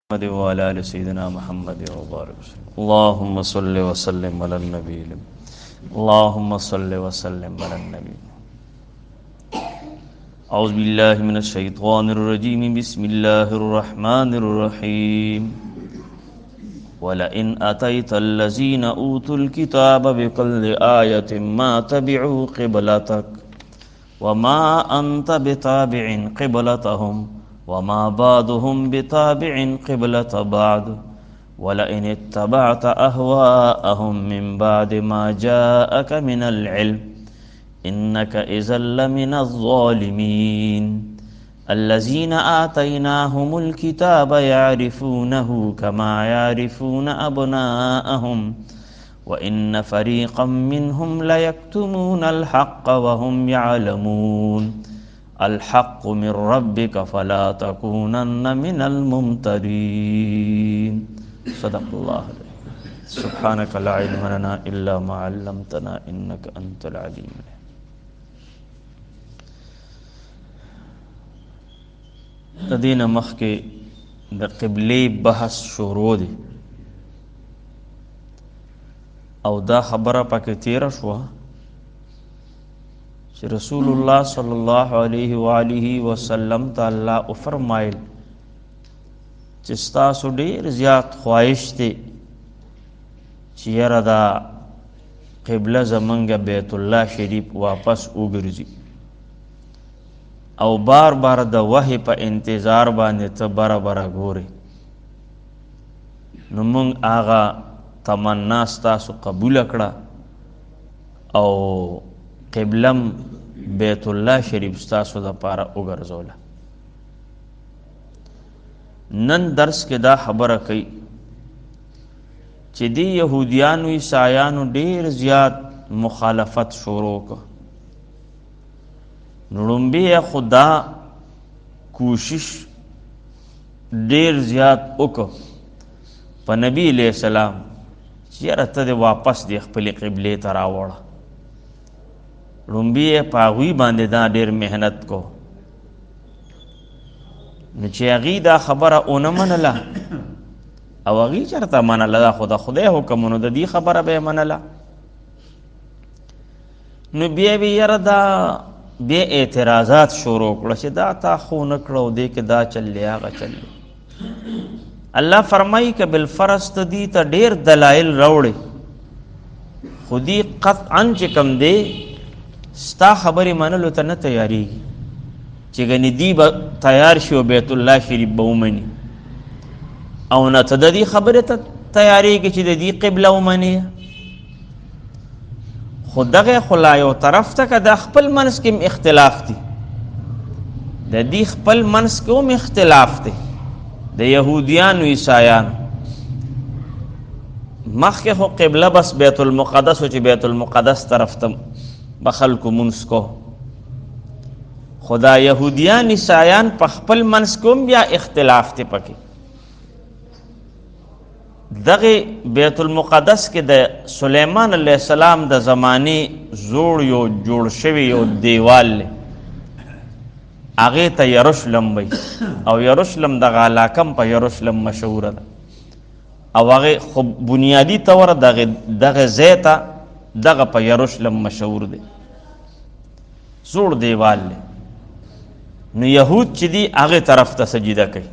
محمد وعلى آل سيدنا محمد وبارك وسلم. اللهم صل وسلم على النبي. اللهم صل وسلم على النبي. أعوذ بالله من الشيطان الرجيم. بسم الله الرحمن الرحيم. ولئن أتيت الذين أوتوا الكتاب بكل آية ما تبعوا قبلتك وما أنت بتابع قبلتهم وما بعضهم بتابع قبلة بعض ولئن اتبعت أهواءهم من بعد ما جاءك من العلم إنك إذا لمن الظالمين. الذين آتيناهم الكتاب يعرفونه كما يعرفون أبناءهم وإن فريقا منهم ليكتمون الحق وهم يعلمون. الحق من ربك فلا تكونن من الممترين. صدق الله. سبحانك لا علم لنا إلا ما علمتنا إنك أنت العليم. تدین مخکې د قبلې بحث شروع دی او دا خبره پکې تیره شوه چې رسول الله صلی الله علیه و آله وسلم ته الله فرمایل چې ستاسو ډېر زیات خواهش دی چې یاره دا قبله زمونږ بیت الله شریف واپس وګرځي او بار بار د وحی په انتظار باندې ته بره بره ګورې نو مونږ هغه تمنا ستاسو قبوله کړه او قبلم بیت الله شریف ستاسو دپاره وګرځوله. نن درس کې دا خبره کوي چې دی یهودیانو عیسایانو ډېر زیات مخالفت شروع کړ. نړومبی خدا کوشش ډېر زیات وکړ په نبی علیہ السلام چې یاره ته دې واپس دې خپلې قبلې ته راوړه. لومبی په هغوی باندې دا ډېر محنت کو نو چې هغوی دا خبره ونه منله او هغوی چېرته منله دا خو د خدای حکم نو د دې خبره به یې منله نو بیا به یاره دا بیا اعتراضات شروع کړه چې دا تا خو نه کړه او دې کې دا چل دی هغه چل دی. الله فرمایي که بالفرض ته دې ته ډېر دلایل راوړې خو دې قطعا چې کوم دی ستا خبرې منلو ته نه تیاریږي چې ګنې دی به تیار شي او بیت الله شریف به ومني او نه ته د دې خبرې ته تیاریږي چې د دې قبله ومني. خو دغه خو لا یو طرف ته که د خپل منځ کې اختلاف دی د دې خپل منځ کې هم اختلاف دی د یهودیانو عیسایانو. مخکې خو قبله بس بیت المقدس و چې بیت المقدس طرف ته به خلکو منځ کو خو دا یهودیان عیسایان په خپل منځ کې هم بیا اختلاف دی پکې. دغه بیت المقدس کې د سلیمان علیہ السلام د زمانې زوړ یو جوړ شوی یو دیوال دی هغې ته یروشلم وایي او یروشلم دغه علاقه په یروشلم مشهوره ده او هغې خو بنیادي طور دغه ځای ته دغه په یروشلم مشهور دی زوړ دیوال دی. نو یهود چې دی هغې طرف ته سجده کوي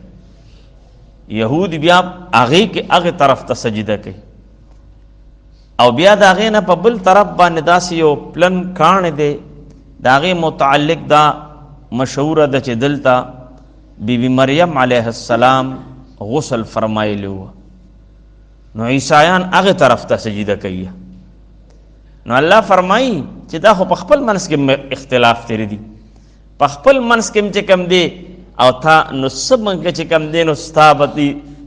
یهود بیا هغې طرف ته سجده کوي او بیا د هغې نه په بل طرف باندې داسې یو پلن کاڼ دی د هغې متعلق دا مشهوره ده چې دلته بی مریم علیه السلام غسل فرمایلی وه نو عیسایان هغې طرف ته سجده کوي. نو الله فرمایي چې دا خو په خپل منځ کې اختلاف تېرې دي په خپل منځ کې چې کوم دی او تا نو څه منکه چې کوم دی نو ستا به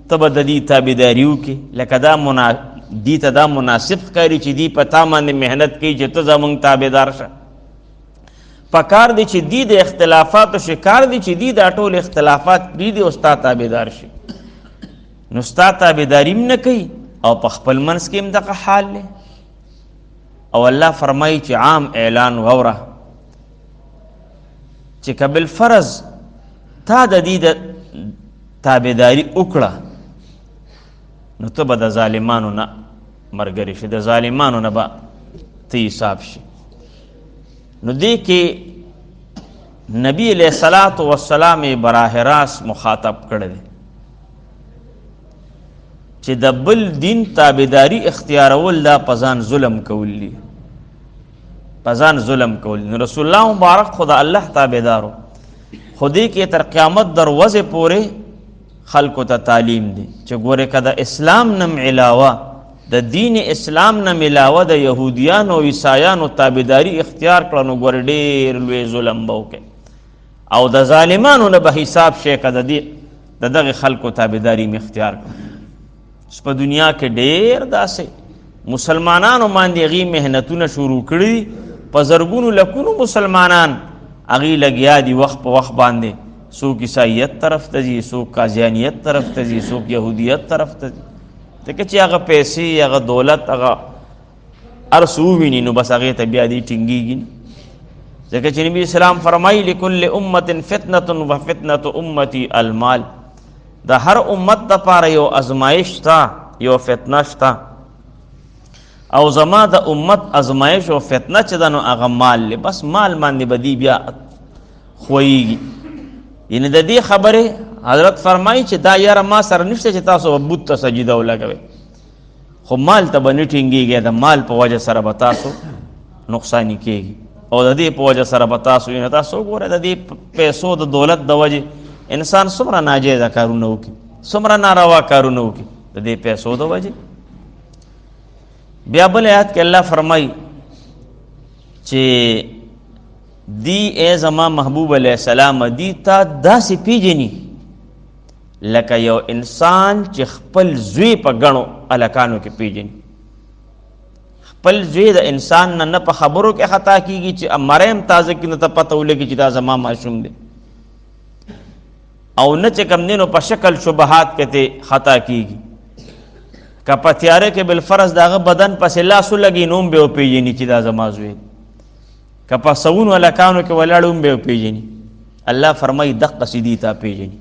ته به د دې تابعداري وکړې لکه دې ته دا مناسب ښکاري چې دې په تا باندې محنت کوي چې ته زموږ تابعدار شه. پکار دی چې دې د اختلافاتو شکار دی چې دې دا ټول اختلافات پرېږدي او ستا تابعدار شي نو ستا تابعداري هم نه کوي او په خپل منځ کې هم دغه حال دی. او الله فرمایي چې عام اعلان ووره چې که بالفرض تا د دې تابعداري وکړه نو ته به د ظالمانو نه ملګری شي، د ظالمانو نه به ته حساب شي. نو دې کې نبی علیہ الصلوۃ والسلام براہ راست مخاطب کړی دی چې د بل دین تابعداري اختیارول دا پزان ظلم کول دي، پزان ظلم کول. رسول الله مبارک خدا الله تابعدارو، خودی کې تر قیامت دروازه پورې خلکو ته تعلیم دی چې ګوره کده اسلام نم علاوه د دین اسلام نم علاوه د يهوديانو او عیسایانو تابعداري اختیار کړنو ګوره ډېر لوی ظلم به وکړي او د ظالمانو نه به حساب شي کده دغه خلکو تابعداري م اختیار کړ. په دنیا کې ډېر داسې مسلمانانو باندې هغې محنتونه شروع کړي، په زرګونو لکونو مسلمانان هغې لګیا دي وخت په وخت باندې، څوک عیسائیت طرف ته ځي، څوک قادیانیت طرف ته ځي، څوک یهودیت طرف ته ځي، ځکه چې هغه پیسې، هغه دولت، هغه هر څه وویني نو بس هغې ته بیا دې ټینګېږي. ځکه چې نبي اسلام فرمایي لکل امت فتنة وفتنة امتی المال، د هر امت دپاره یو ازمایش شته، یو فتنه شته، او زما د امت ازمایش او فتنه چې ده نو هغه مال دی. بس مال باندې به دی بیا خویږي. یعنې د دې خبرې حضرت فرمایي چې دا یاره ما سره نشته چې تاسو به بت ته سجده ولګوئ، خو مال ته به نه ټینګېږي، د مال په وجه سره به تاسو نقصاني کېږي، او د دې په وجه سره به تاسو یعنې تاسو وګورئ د دې پیسو د دولت د وجې انسان څومره ناجایزه کارونه وکړي، څومره ناروا کارونه وکړي د دې پیسو د وجې. بیا بل آیات کې الله فرمایي چې دی ای زما محبوب علیہ السلام دی تا داسې پیژني لکه یو انسان چې خپل زوی په ګڼو الکانو کې پیژني. خپل زوی د انسان نه په خبرو کې خطا کیږي چې مریم تازه کې نه ته پته ولګي چې دا زما ماشوم دی، او نه چې کم دینو په شکل شبهات کې ته خطا کیږي. که په تیاره کې بالفرض داغه بدن پسې لاس ولګي نو هم به وپېژني چې دا زما زوی دی، که په سونو هلکانو کې ولاړ هم به وپېژني. الله فرمایي دقسې دي تا پېژني،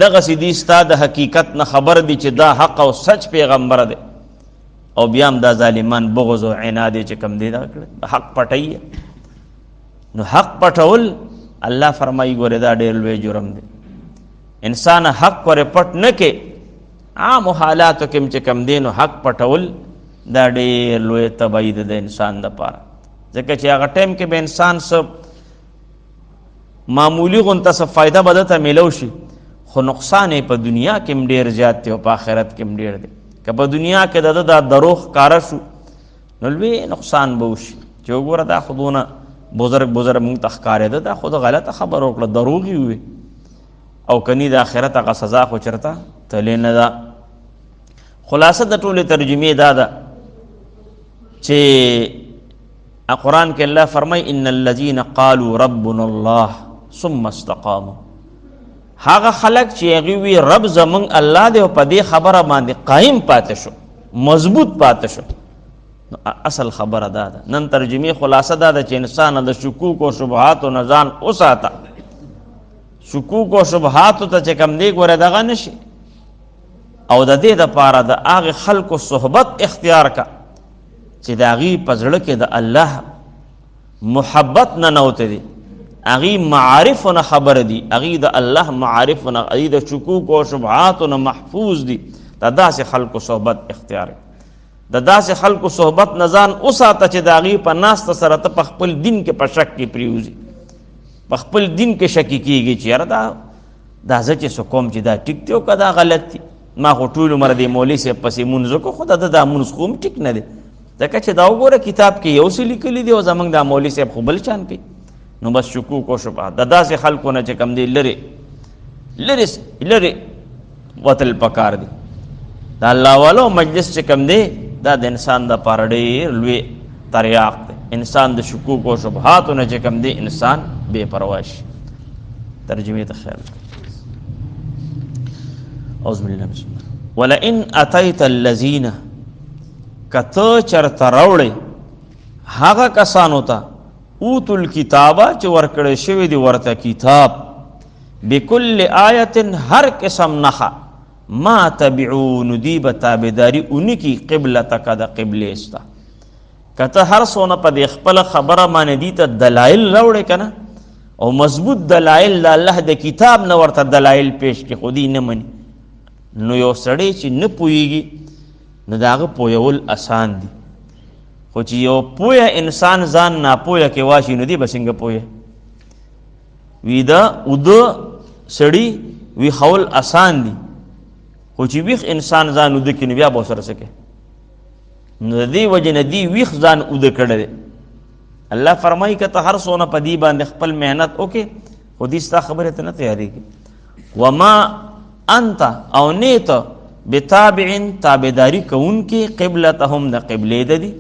دغسې دي ستا د حقیقت نه خبر دي چې دا حق او سچ پیغمبر دی، او بیا هم دا ظالمان بغض او عناد چې کم دی دا حق پټوي. نو حق پټول الله فرمایي ګوره دا ډېر لوی جرم دی. انسان حق ورې پټ نه کې، عام حالاتو کې چې کم دی نو حق پټول دا ډېر لوی تبعید د انسان دپاره. ځکه چې هغه ټایم کې به انسان څه معمولی غونته څه فایده به ده ته میلو شي، خو نقصان یې په دنیا کې هم ډېر زیات دی او په آخرت کې هم ډېر دی. که په دنیا کې د ده دا دروغ ښکاره شو نو لوی نقصان به وشي چې وګوره دا خو دونه بزرګ موږ ته ښکارېده، دا خو د غلطه خبره وکړه، دروغ یې ووې، او کني د آخرت هغه سزا خو چېرته تلې نه ده. خلاصه د ټولې ترجمې دا ده چې قرآن کې الله فرمایي ان الذين قالوا ربنا الله ثم استقاموا، هغه خلق چې هغوی وي رب زمونږ الله دی او په دې خبره باندې قایم پاتې شو، مضبوط پاتې شو. اصل خبره دا ده. نن ترجمې خلاصه دا ده چې انسان د شکوک او شبهاتو نه ځان وساته، شکوک او شبهاتو ته چې کم دی ګوره دغه نشي، او د دې دپاره د هغې خلکو صحبت اختیار کا چې د هغې په زړه کې د الله محبت نه نوته دي، هغې معارفو نه خبر دي، هغې د الله معارفو نه، هغې د شکوک او شبهاتو نه محفوظ دي. د داسې خلکو صحبت اختیار کا، د داسې خلکو صحبت نه ځان وساته چې د هغې په ناسته سره ته په خپل دین کې په شک کې پرېوځي، په خپل دین کې شکي کېږي چې یاره دا زه چې څه کوم چې دا ټیک دی او که دا غلط دی، ما خو ټول عمر د مولوي صاحب پسې مونځ وکړو خو دا مونځ خو هم ټیک نه دی، ځکه چې دا وګوره کتاب کې یو څه لیکلي دی او زموږ دا مولوي صاحب خو بل شان کوي. نو بس شکوک او شبهات د داسې خلکو نه چې کم دی لرې وتل پکار دی. د الله والو مجلس چې کم دی دا د انسان دپاره ډېر لوی تریاق دی. انسان د شکوک او شبهاتو نه چې کم دی انسان بې پروا شي. ترجمې ته خیال اعوذ بالله بسم الله ولئن اتیت الذین کته چرته راوړې هغه کسانو ته اوتو الکتابه چې ورکړی شوی دی ورته کتاب بکل آیت هر قسم نښه ما تبعو ندی بتابداری اونی کی قبلتک دا قبل استا. کته هر سونه په دې خپل خبره باندې دي ته دلایل راوړې کنه او مضبوط دلایل د الله د کتاب نه ورته دلایل پیش کې خودي نه مني، نو یو سړی چې نه پوهیږي نو د هغه پوهول اسان دي، خو چې یو پوهه انسان ځان ناپوهه کې واشي نو دی به څنګه پوهه وي. دا اوده سړی وي خول اسان دي، خو چې ویښ انسان ځان اوده کړي نو بیا به ورسره څه کوي؟ نو د دې وجې نه دي ویښ ځان اوده کړی دی. الله فرمایي که ته هر څونه په دې باندې خپل محنت وکړې خو دې ستا خبرې ته نه تیارېږي. وما انت او نه ته بتابع تابعداري کوونکې قبلتهم د قبلې د دي،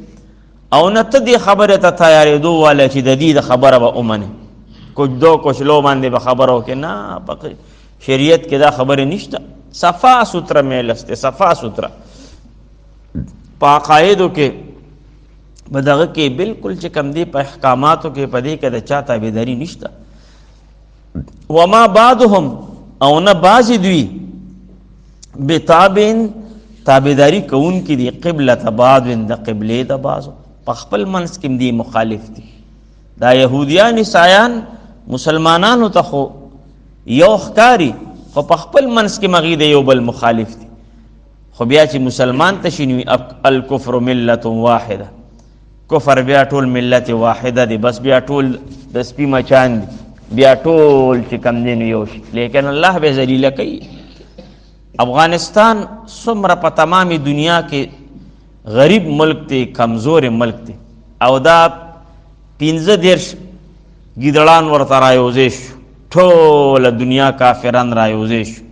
او نه ته دې خبرې ته تیارېدو والی چې د دې د خبره به ومنې کچ دو کچ لو باندې به خبره وکړې. نه، په شریعت کې دا خبرې نشته. صفا ستره میلسته، صفا ستره په عقایدو کې په دغه کې بالکل چې کم دی په احکاماتو کې په دې کې د چا تابعداري نشته. وما بعضهم او نه بعضې دوی بتابع تابعداري کوونکي دي قبلة بعض د قبلې د بعضو، په خپل منځ کې دي مخالف دي. دا یهودیان عیسایان مسلمانانو ته خو یو ښکاري خو په خپل منځ کې مغې د یو بل مخالف دي. خو بیا چې مسلمان ته شي نو الکفر ملت واحده، کفر بیا ټول ملت واحده دی، بس بیا ټول د سپي مچان دي، بیا ټول چې کم دی نو یو شي. لیکن الله به ذلیله کوي. افغانستان څومره په تمامي دنیا کې غریب ملک دی، کمزور ملک دی، او دا 15 ګیدړان ورته رایوځې شو، ټوله دنیا کافران رایوځې شو،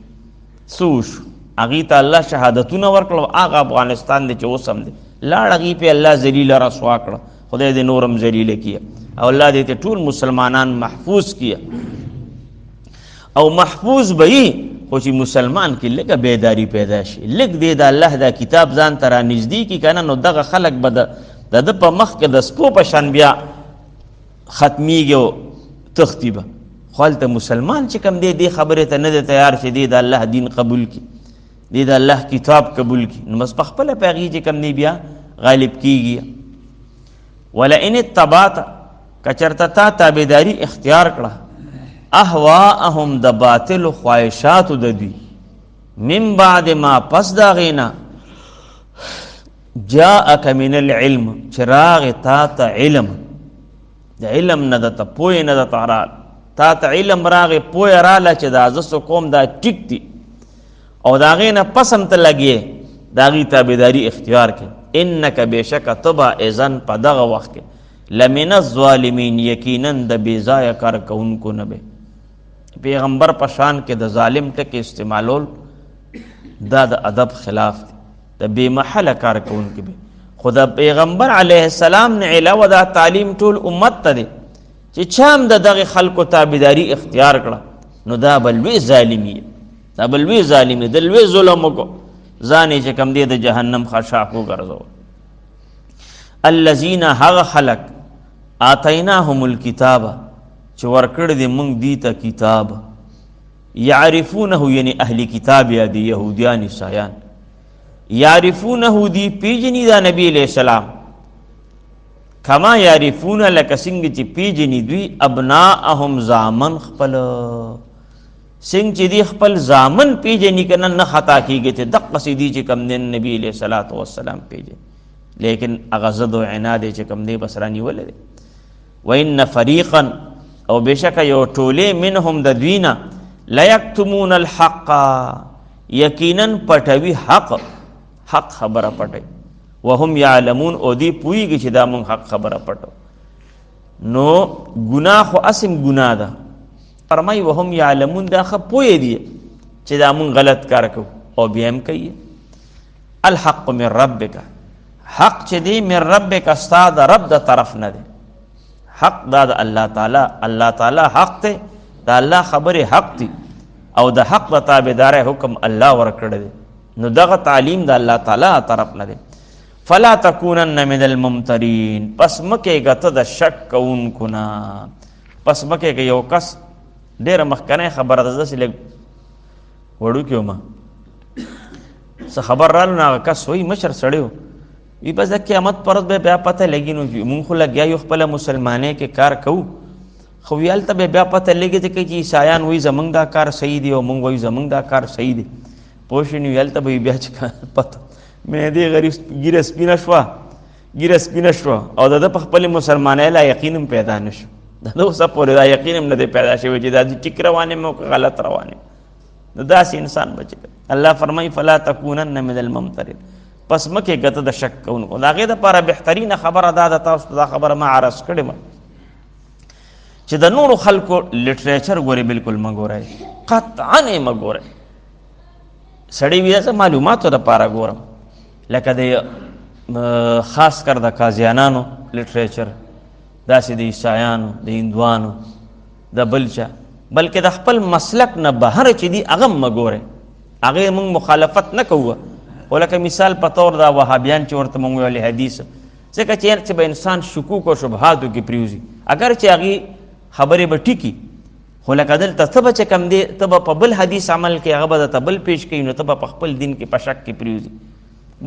څه وشو؟ هغې ته الله شهادتونه ورکړل. هغه افغانستان دی چې اوس هم دی لاړ، هغې پې الله ذلیله رسوا کړه. خدای دې نورم ذلیله کیه او الله دې ته ټول مسلمانان محفوظ کیه. او محفوظ به یي خو چې مسلمان کې لږه بیداری پیدا شي، لږ دې د الله دا کتاب ځان ته را نږدې کي که نه نو دغه خلک به د ده په مخ کې د سپو په شان بیا ختمیږي او تښتي به. خو هلته مسلمان چې کوم دی دې خبرې ته نه دی تیار چې دی د الله دین قبول کړي، دی د الله کتاب قبول کړي، نو بس په خپله په هغې چې کوم دی بیا غالب کیږي. ولئن اتبعت که چېرته تا تابعداري اختیار کړه اهواءهم د باطلو خواهشاتو د دوی من بعد ما پس د هغې نه جاءک من العلم چې راغې تا ته علم، د علم نه درته پوهې نه درته راغله، تا ته علم راغې پوهه راله چې دا زه څه کوم دا ټیک دي، او د هغې نه پس هم ته لګې د هغې تابعداري اختیار کړې. انک بېشکه ته به اذن په دغه وخت کې لمن الظالمین یقینا د بې ځایه کار کوونکو نه به. پیغمبر په شان کې د ظالم ټکې استعمالول دا د ادب خلاف دی، د بې محله کار کوونکي به. خو د پیغمبر علیه السلام نه علاوه دا تعلیم ټول امت ته دی چې چا هم د دغې خلکو تابعداري اختیار کړه نو دا به لوی ظالمي، دا به لوی ظالمي، د لوی ظلم وکړو، ځان یې چې کوم دی د جهنم خشاک وګرځول. الذین هغه خلک آتیناهم الکتاب چې ورکړی دی موږ دی ته کتاب، یعرفونه یعنی اهل کتاب یا دی یهودیان عیسایان، یعرفونه دی پیژني دا نبی علیہ السلام، کما یعرفونه لکه څنګه چې پیژني دوی ابناءهم زامن خپل، څنګه چې دی خپل زامن پیژني که نه خطا کېږي چې دقسې دی چې کوم دی نبي علیہ الصلاة والسلام پیژني، لیکن هغه ضد و عناد چې کوم دی بس رانیولی دی. وان فریقا او بېشکه یو ټولې منهم د دوی نه لیکتمون الحق یقینا پټوي حق خبره پټوي، وهم یعلمون او دی پوهېږي چې دا مونږ حق خبره پټو. نو ګناه خو اسم ګناه ده، فرمایي وهم یعلمون دا ښه پوهې دي چې دا مونږ غلط کار کوو او بیا هم کوي. الحق من ربک، حق چې دی من ربک ستا د رب د طرف نه دی، حق دا د الله تعالی، الله تعالی حق دی، دا الله خبرې حق دی او د حق د تابعدارۍ حکم الله ورکړی دی، نو دغه تعلیم د الله تعالی طرف نه دی. فلا تکونن من الممترین، پس مکېږه ته د شک کوونکو نه، پس مکېږه یو کس ډېره مخکنی خبره ده، داسې لږ وړوکې ومه څه خبر رالو نه هغه کس وایي مشر سړی و وي بس د قیامت پر ورځ به بیا پته لګي نو مونږ خو لګیا یو خپله مسلمانۍ کې کار کوو خو وي هلته به بیا پته لګي ځکه چې عیسایان وایي زمونږ دا کار صحیح دی او مونږ وایو زمونږ دا کار صحیح دی پوه شوې نو هلته به بیا چې پته معدې غریب ګیره سپینه شوه او د ده په خپلې مسلمانۍ لا یقین هم پیدا نه شو د ده اوسه پورې دا یقین هم نه دی پیدا شوی چې دا ټیک روان یم او که غلط روان یم نو داسې انسان بچ الله فرمایي فلا تکونن من الممترین پس مکې ګته د شک کوونکو د هغې دپاره بهترینه خبره دا ده تاسو ته دا خبره ما عرض کړې وه چې د نورو خلکو لټریچر ګورې بلکل مه ګورئ قطعا یې مه ګورئ سړی وي زه معلوماتو دپاره ګورم لکه د خاص کر د قاضیانانو لټریچر داسې د عیسایانو د هندوانو د بل چا بلکې د خپل مسلک نه بهر چې دي هغه هم مه ګورئ هغې موږ مخالفت نه کوو خو لکه مثال په طور دا وهابیان چې ورته موږ ویلې حدیث ځکه چې به انسان شکوک او شبهاتو کې پرېوځي اگر چې هغې خبرې به ټیکي خو لکه دلته ته به چې کوم دی ته به په بل حدیث عمل کې هغه به درته بل پیش کوي نو ته به په خپل دین کې په شک کې پرېوځي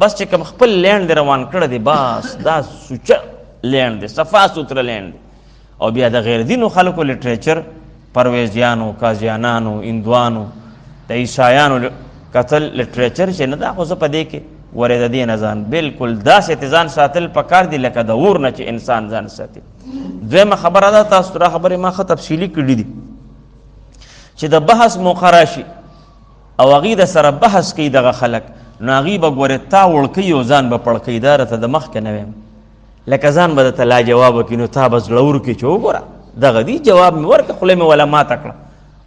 بس چې کوم خپل لینډ دی روان کړی دی بس دا سوچه لینډ دی صفا سوتره لینډ دی او بیا د غیر دینو خلکو لټریچر پرویزیانو قاضیانانو هندوانو د عیسایانو قتل لټریچر چې نه دا خو زه په دې کې ورې د دې نه ځان بلکل داسې ځان ساتل پکار دي لکه د اور نه چې انسان ځان ساتي دویمه خبره ده تاسو را خبرې ما ښه تفصیلي کړي دي چې د بحث موقع راشي او هغې د سره بحث کوي دغه خلک نو هغې به ګورې تا وړکوي او ځان به پړکوي دا راته د مخکې نه ویم لکه ځان به درته لا جواب وکړي نو تا به زړه ورکړي چې وګوره دغه دی جواب مې ورکړه خوله مې ولا ماته کړه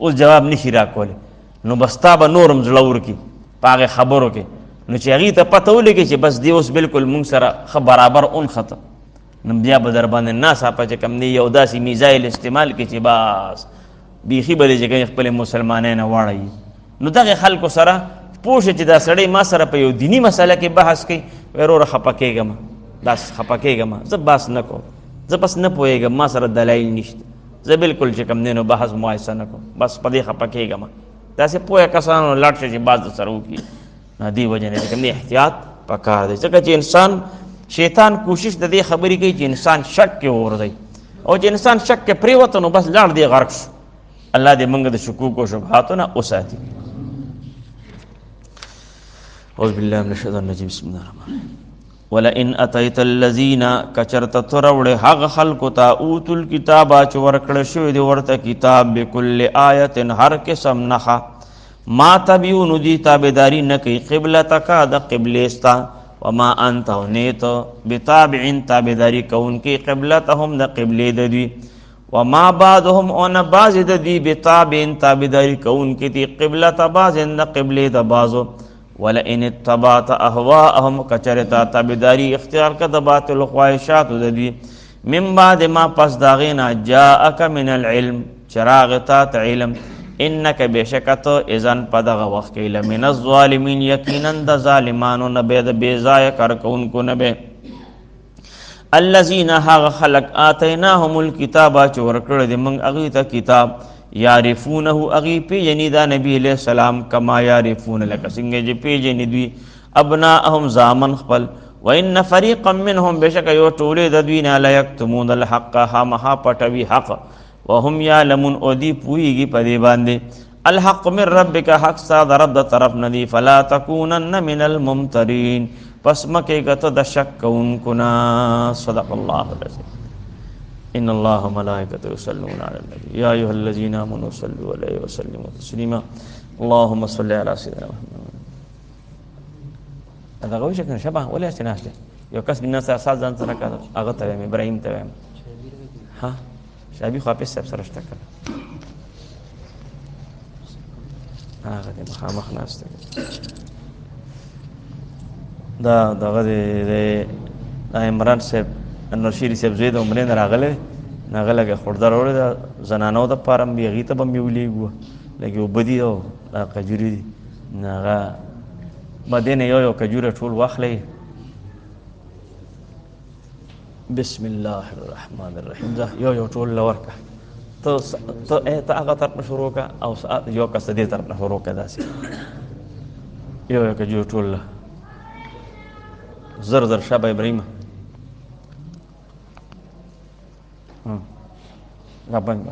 اوس جواب نشي راکولی نو بس تا به نور هم زړه ورکړي په هغې خبرو کې نو چې هغې ته پته ولګي چې بس دی اوس بلکل مونږ سره ښه برابر ونښته نو بیا به در باندې ناڅاپه چې کوم دی یو داسې میزایل استعمال کړي چې بس بیخي به دی چې کوي خپلې مسلمانۍ نه واړوي نو دغې خلکو سره پوه شه چې دا سړی ما سره په یو دیني مسله کې بحث کوي وایي وروره خفه کېږم داسې خفه کېږم زه بحث نه کوم زه بس نه پوهېږم ما سره دلایل نشته زه بلکل چې کوم دی نو بحث مباحثه نه کوم بس په دې خفه کېږم داسې پوهه کسانو لاړ شه چې بعض سره وکړي نو دې وجه نه چې کوم دی احتیاط پکار دی ځکه چې انسان شیطان کوشش د دې خبرې کوي چې انسان شک کې وغورځوي او چې انسان شک کې پرېوته نو بس لاړ دی غرق شو الله دې موږ د شکوک او شبهاتو نه وساتي اعوذ بالله من الشیطان الرجیم بسم الله الرحمن الرحیم ولئن اتیت الذین کچرت تروړې هغه خلکو ته اوتو الکتاب چې ورکړه شوی دی ورته کتاب بکل آیت هر قسم نښه ما تبعو نو دي تابعداري نه کوي قبلتک د قبلې ستا وما انت نیت بتابع تابعداري کوونکي قبلتهم د قبلې د دوی وما بعضهم او نه بعض د دوی بتابع تابعداري کوونکي دي قبلت بعض د قبلې د بعضو ولئن اتبعت اهواءهم کچرتا تابعداري اختیار کړه د باطل خواهشات د دوی من بعد ما پس داغینا جاءک من العلم چراغ تا علم انک بشکت اذن پدغه وخت کې لمن الظالمین یقینا د ظالمانو نه به د بیزای کار کوونکو نه به الذين هغه خلق آتیناهم الكتاب چې ورکړه د موږ هغې ته کتاب یعرفونه هغې پیژني دا نبی علیہ السلام کما یعرفون لکه څنګه چې پیژني دوی ابناءهم زامن خپل وان فریقا منهم بشک یو ټولې د دوی نه لا یکتمون الحق خامخا پټوي حق وهم یعلمون او دی پوهیږي په دې باندې الحق من ربک حق ستا د رب د طرف نه دی فلا تکونن من الممترین پس مکې ګته د شک کوونکو نه صدق الله العظیم ان الله ملائکته یصلون علی النبی یا ایها الذین آمنوا صلوا علیه وسلموا تسلیما اللهم صل علی سیدنا محمد دا غوښه کنه شبه ولا استناشه یو کس بنا سره ځان سره کړه هغه ته ابراهیم ته ها شابي خو په سره شته کړه هغه د مخامخ ناشته دا دغه د عمران صاحب انور شیری صاحب زید عمرې نه راغله هغه لږه خوردار وړه د زنانو د پارم بیا هغې ته به مې ولیږو لږې اوبه دي او کجوري دي هغه به دې نه یو کجوره ټول واخلی بسم الله الرحمن الرحیم یو ټول له ورکه ته هغه طرف نه شروع کړه او یو کس دې طرف نه شروع کړه داسې یو یو که جوړ ټول زر زر شابه ابراهیم را بند